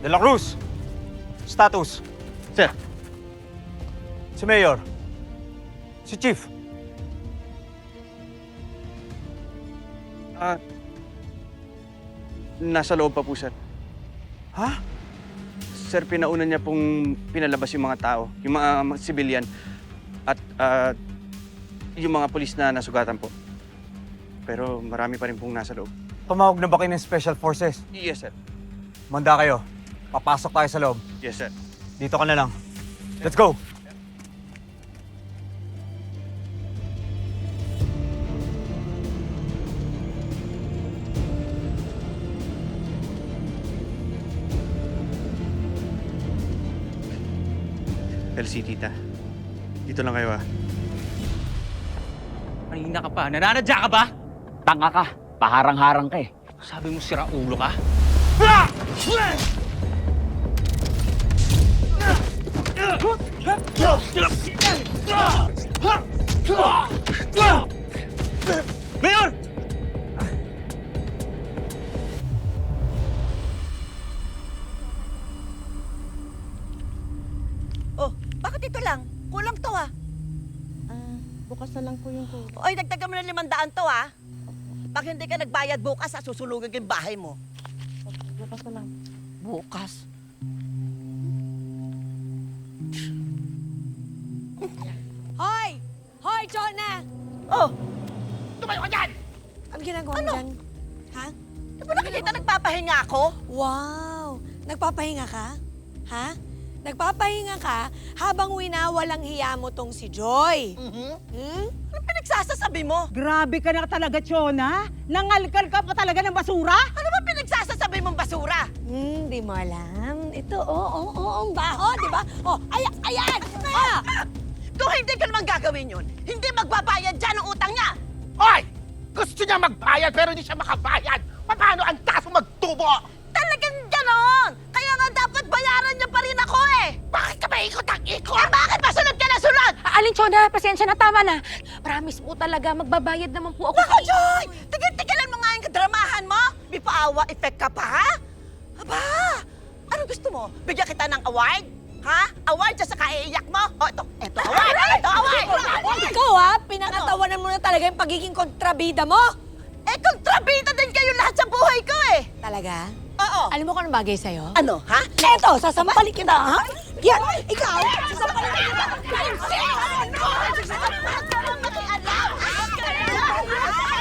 De La Cruz! Status. Sir. Si Mayor. Si Chief. Nasa loob pa po, sir. Ha? Sir, pinauna niya pong pinalabas yung mga tao, yung mga civilian, at yung mga polis na nasugatan po. Pero marami pa rin pong nasa loob. Tumawag na ba kayo ng Special Forces? Yes, sir. Manda kayo. Papasok tayo sa loob. Yes, sir. Dito ka na lang. Let's go! LC, tita. Dito lang kayo, ah. Kanina ka pa. Nananadya ka ba? Tanga ka. Paharang-harang ka eh. Sabi mo sira ulo ka? Mayor! Oh, bakit ito lang? Kulang to ah. Bukas na lang po yung code. Oy, dagdagan mo ng 500 to ah. Pag hindi ka nagbayad bukas, susulugin ko yung bahay mo. Bukas na lang. Bukas? Hoy! Hoy, Jonah! Oh, Tumayo ka dyan! Ano ginagawa mo Ano? dyan? Ha? di ba nakikita nagpapahinga ako? Wow! Nagpapahinga ka? Ha? Nagpapahinga ka habang winawalang hiya mo tong si Joy. Hmm? Ano pinagsasasabi mo? Grabe ka na talaga, Chona. Nangalkal ka pa talaga ng basura. Ano ba pinagsasasabi mong basura? Di mo alam. Ito, ang baho, di ba? Oh, ayan! Ah! Kung hindi ka naman gagawin yun, hindi magbabayad dyan ang utang niya! Hoy! Gusto niya magbayad pero hindi siya makabayad. Paano ang taso magtubo? Talagang ganon! Kaya nga dapat bayaran niya pa rin ako eh! Bakit ka ba ikot ang ikot? Eh bakit ba sunod ka na sunod? Alin, Chona, pasensya na, tama na. Promise po talaga, magbabayad naman po ako. Naku, Joy! Tigil-tigilan mo nga yung kadramahan mo! May paawa effect ka pa, ha? Aba! Ano gusto mo? Bigyan kita ng award? Ha? Award dyan sa kaiiyak mo? O, ito award! Ito award! Ikaw pinangatawanan mo na talaga yung pagiging kontrabida mo. Eh, kontrabida din kayo lahat sa buhay ko eh! Talaga? Oo! Alam mo kung anong bagay sa'yo? Ano, ha? Eto, sasampalin kita, ha? Yan, ikaw! Sasampalin kita! Ano? Sasampalin kita! Ano?